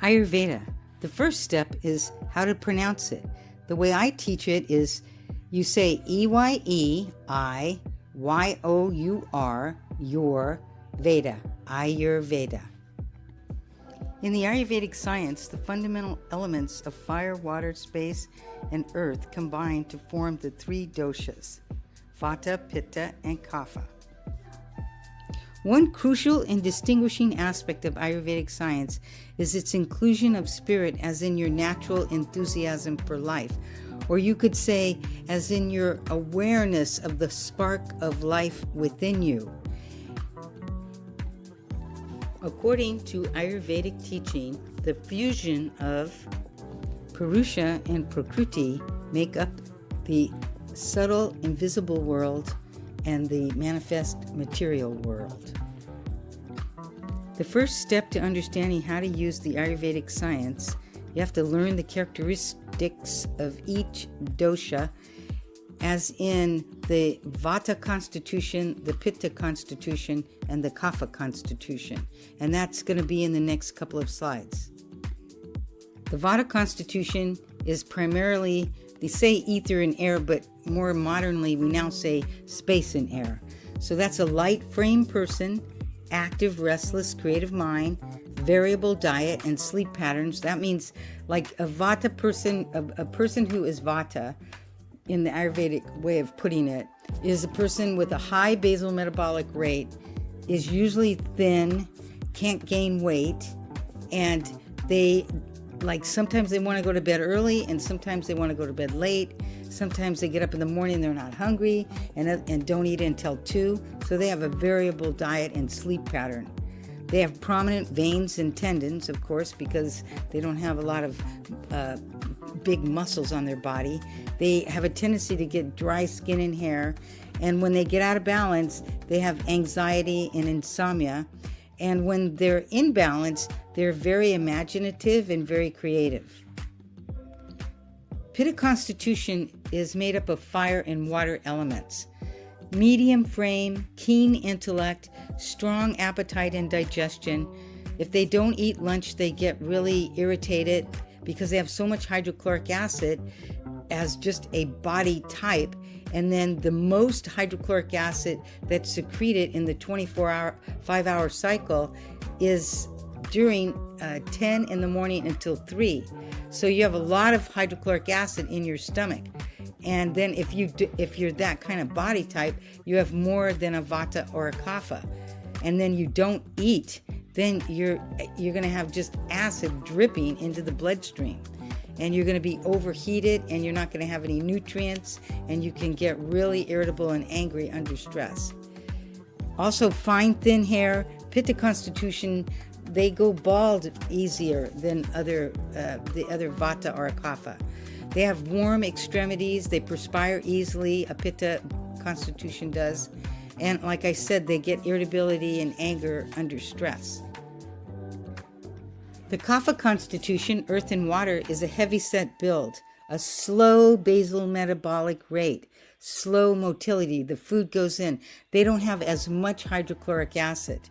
Ayurveda. The first step is how to pronounce it. The way I teach it is you say EYE-your-veda, Ayurveda. In the Ayurvedic science, the fundamental elements of fire, water, space, and earth combine to form the three doshas, Vata, Pitta, and Kapha. One crucial and distinguishing aspect of Ayurvedic science is its inclusion of spirit as in your natural enthusiasm for life, or you could say as in your awareness of the spark of life within you. According to Ayurvedic teaching, the fusion of Purusha and Prakriti make up the subtle, invisible world and the manifest material world. The first step to understanding how to use the Ayurvedic science, you have to learn the characteristics of each dosha, as in the Vata constitution, the Pitta constitution, and the Kapha constitution. And that's going to be in the next couple of slides. The Vata constitution is primarily, they say ether and air, but more modernly we now say space and air. So that's a light frame person, active, restless, creative mind, variable diet and sleep patterns. That means like a Vata person, a person who is Vata, in the Ayurvedic way of putting it, is a person with a high basal metabolic rate, is usually thin, can't gain weight, and they sometimes they want to go to bed early and sometimes they want to go to bed late. Sometimes they get up in the morning, they're not hungry and don't eat until 2. So they have a variable diet and sleep pattern. They have prominent veins and tendons, of course, because they don't have a lot of big muscles on their body. They have a tendency to get dry skin and hair. And when they get out of balance, they have anxiety and insomnia. And when they're in balance, they're very imaginative and very creative. Pitta constitution is made up of fire and water elements. Medium frame, keen intellect, strong appetite and digestion. If they don't eat lunch, they get really irritated because they have so much hydrochloric acid as just a body type. And then the most hydrochloric acid that's secreted in the 5-hour cycle is during 10 in the morning until 3. So you have a lot of hydrochloric acid in your stomach. And then if you're that kind of body type, you have more than a Vata or a Kapha. And then you don't eat, then you're going to have just acid dripping into the bloodstream. And you're going to be overheated and you're not going to have any nutrients, and you can get really irritable and angry under stress. Also, fine, thin hair. Pitta constitution, they go bald easier than the other Vata or a Kapha. They have warm extremities. They perspire easily. A Pitta constitution does. And like I said, they get irritability and anger under stress. The Kapha constitution, earth and water, is a heavy-set build, a slow basal metabolic rate, slow motility. The food goes in. They don't have as much hydrochloric acid,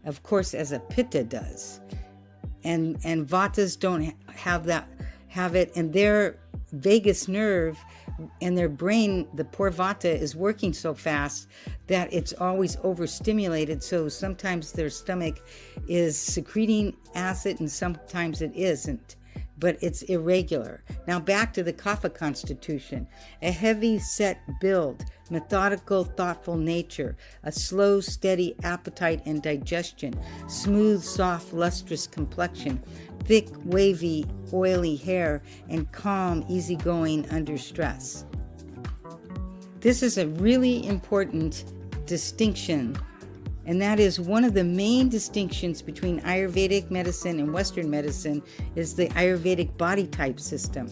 of course, as a Pitta does. And Vatas don't have it, and their vagus nerve and their brain, the poor Vata, is working so fast that it's always overstimulated. So sometimes their stomach is secreting acid and sometimes it isn't, but it's irregular. Now back to the Kapha constitution. A heavy set build, methodical, thoughtful nature, a slow, steady appetite and digestion, smooth, soft, lustrous complexion, thick, wavy, oily hair, and calm, easygoing under stress. This is a really important distinction, and that is one of the main distinctions between Ayurvedic medicine and Western medicine is the Ayurvedic body type system.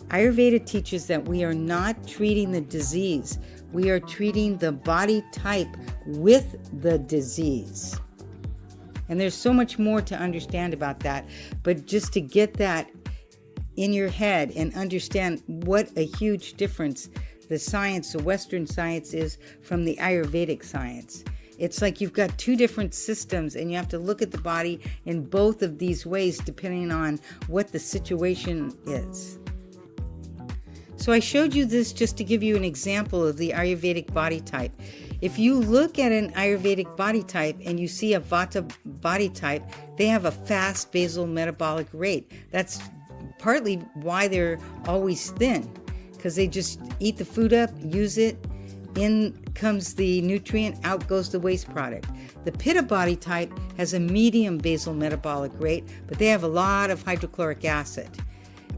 Ayurveda teaches that we are not treating the disease, we are treating the body type with the disease. And there's so much more to understand about that, but just to get that in your head and understand what a huge difference the science, the Western science, is from the Ayurvedic science. It's like you've got two different systems, and you have to look at the body in both of these ways depending on what the situation is. So I showed you this just to give you an example of the Ayurvedic body type. If you look at an Ayurvedic body type and you see a Vata body type, they have a fast basal metabolic rate. That's partly why they're always thin, because they just eat the food up, use it, in comes the nutrient, out goes the waste product. The Pitta body type has a medium basal metabolic rate, but they have a lot of hydrochloric acid.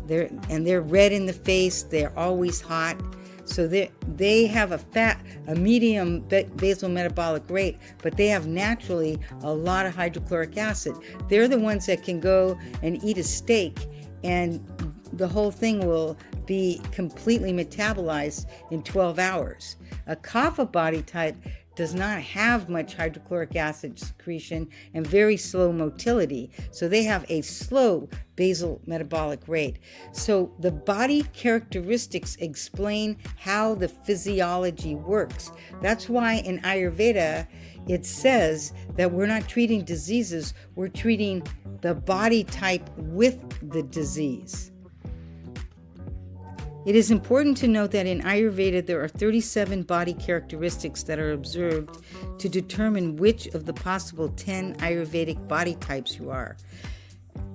They're red in the face, they're always hot. So they have a medium basal metabolic rate, but they have naturally a lot of hydrochloric acid. They're the ones that can go and eat a steak and the whole thing will be completely metabolized in 12 hours. A Kapha body type does not have much hydrochloric acid secretion and very slow motility. So they have a slow basal metabolic rate. So the body characteristics explain how the physiology works. That's why in Ayurveda, it says that we're not treating diseases, we're treating the body type with the disease. It is important to note that in Ayurveda there are 37 body characteristics that are observed to determine which of the possible 10 Ayurvedic body types you are.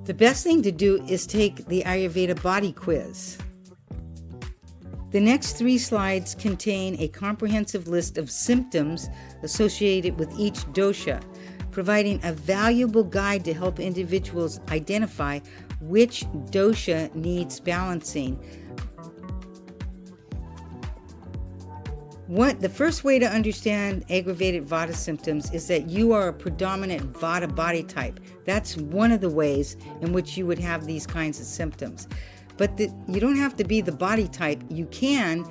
The best thing to do is take the Ayurveda body quiz. The next 3 slides contain a comprehensive list of symptoms associated with each dosha, providing a valuable guide to help individuals identify which dosha needs balancing. The first way to understand aggravated Vata symptoms is that you are a predominant Vata body type. That's one of the ways in which you would have these kinds of symptoms. But you don't have to be the body type. You can.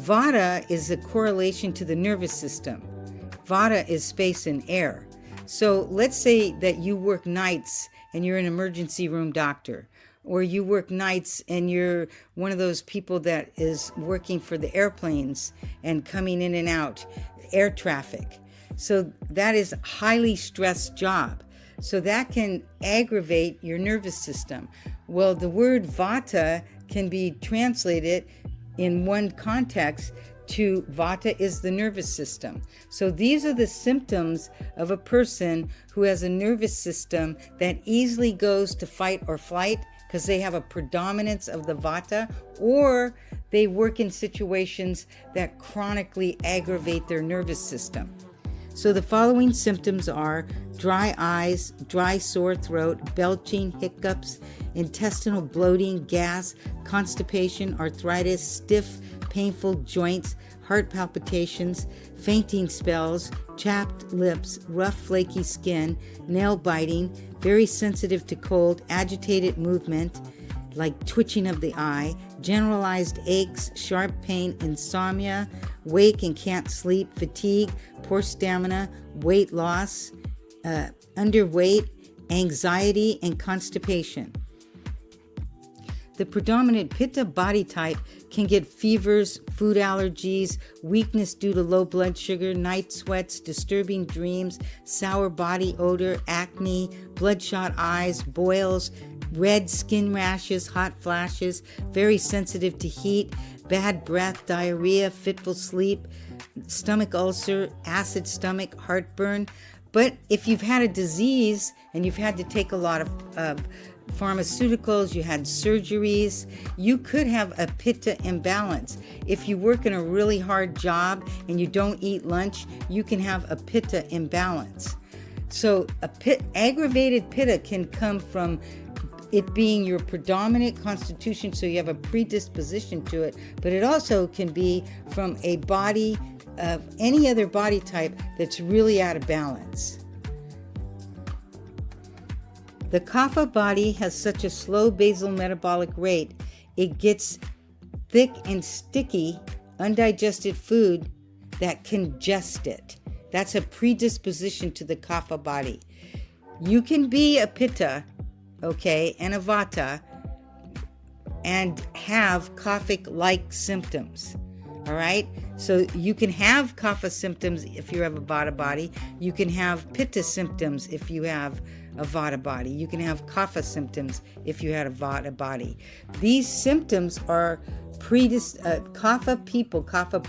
Vata is a correlation to the nervous system. Vata is space and air. So let's say that you work nights and you're an emergency room doctor, or you work nights and you're one of those people that is working for the airplanes and coming in and out, air traffic. So that is a highly stressed job. So that can aggravate your nervous system. Well, the word Vata can be translated in one context to Vata is the nervous system. So these are the symptoms of a person who has a nervous system that easily goes to fight or flight, because they have a predominance of the Vata, or they work in situations that chronically aggravate their nervous system. So the following symptoms are dry eyes, dry sore throat, belching, hiccups, intestinal bloating, gas, constipation, arthritis, stiff, painful joints, heart palpitations, fainting spells, chapped lips, rough, flaky skin, nail biting, very sensitive to cold, agitated movement, like twitching of the eye, generalized aches, sharp pain, insomnia, wake and can't sleep, fatigue, poor stamina, weight loss, underweight, anxiety, and constipation. The predominant Pitta body type can get fevers, food allergies, weakness due to low blood sugar, night sweats, disturbing dreams, sour body odor, acne, bloodshot eyes, boils, red skin rashes, hot flashes, very sensitive to heat, bad breath, diarrhea, fitful sleep, stomach ulcer, acid stomach, heartburn. But if you've had a disease and you've had to take a lot of pharmaceuticals, you had surgeries, you could have a Pitta imbalance. If you work in a really hard job and you don't eat lunch, you can have a Pitta imbalance. So aggravated Pitta can come from it being your predominant constitution, so you have a predisposition to it, but it also can be from a body of any other body type that's really out of balance. The Kapha body has such a slow basal metabolic rate, it gets thick and sticky, undigested food that congest it. That's a predisposition to the Kapha body. You can be a Pitta, and a Vata, and have Kaphic-like symptoms. All right, so you can have Kapha symptoms if you have a Vata body. You can have Pitta symptoms if you have a Vata body. You can have Kapha symptoms if you had a Vata body. These symptoms are Kapha people, Kapha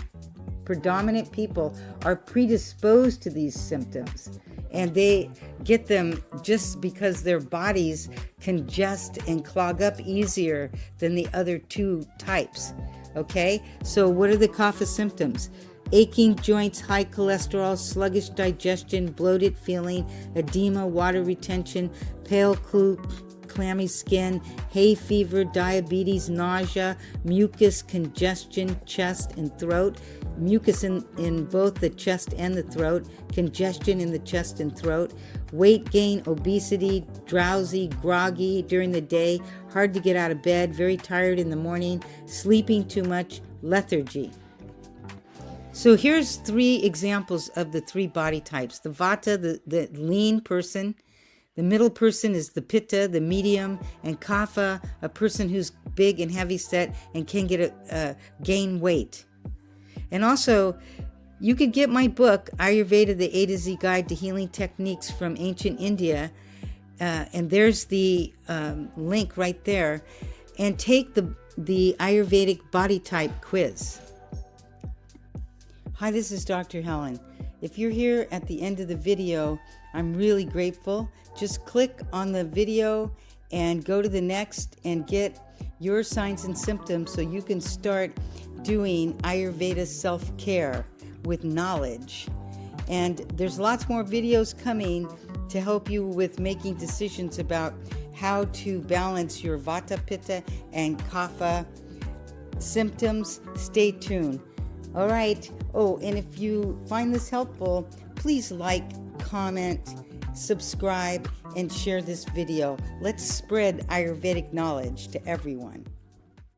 predominant people are predisposed to these symptoms, and they get them just because their bodies congest and clog up easier than the other two types. Okay, so what are the Kapha symptoms? Aching joints, high cholesterol, sluggish digestion, bloated feeling, edema, water retention, pale, clammy skin, hay fever, diabetes, nausea, mucus, congestion, chest and throat, mucus in both the chest and the throat, congestion in the chest and throat, weight gain, obesity, drowsy, groggy during the day, hard to get out of bed, very tired in the morning, sleeping too much, lethargy. So here's 3 examples of the 3 body types. The Vata, the lean person. The middle person is the Pitta, the medium, and Kapha, a person who's big and heavy set and can gain weight. And also, you could get my book, Ayurveda, the A to Z Guide to Healing Techniques from Ancient India, and there's the link right there, and take the Ayurvedic body type quiz. Hi, this is Dr. Helen. If you're here at the end of the video, I'm really grateful. Just click on the video and go to the next and get your signs and symptoms so you can start doing Ayurveda self-care with knowledge. And there's lots more videos coming to help you with making decisions about how to balance your Vata, Pitta, and Kapha symptoms. Stay tuned. All right. Oh, and if you find this helpful, please like, comment, subscribe, and share this video. Let's spread Ayurvedic knowledge to everyone.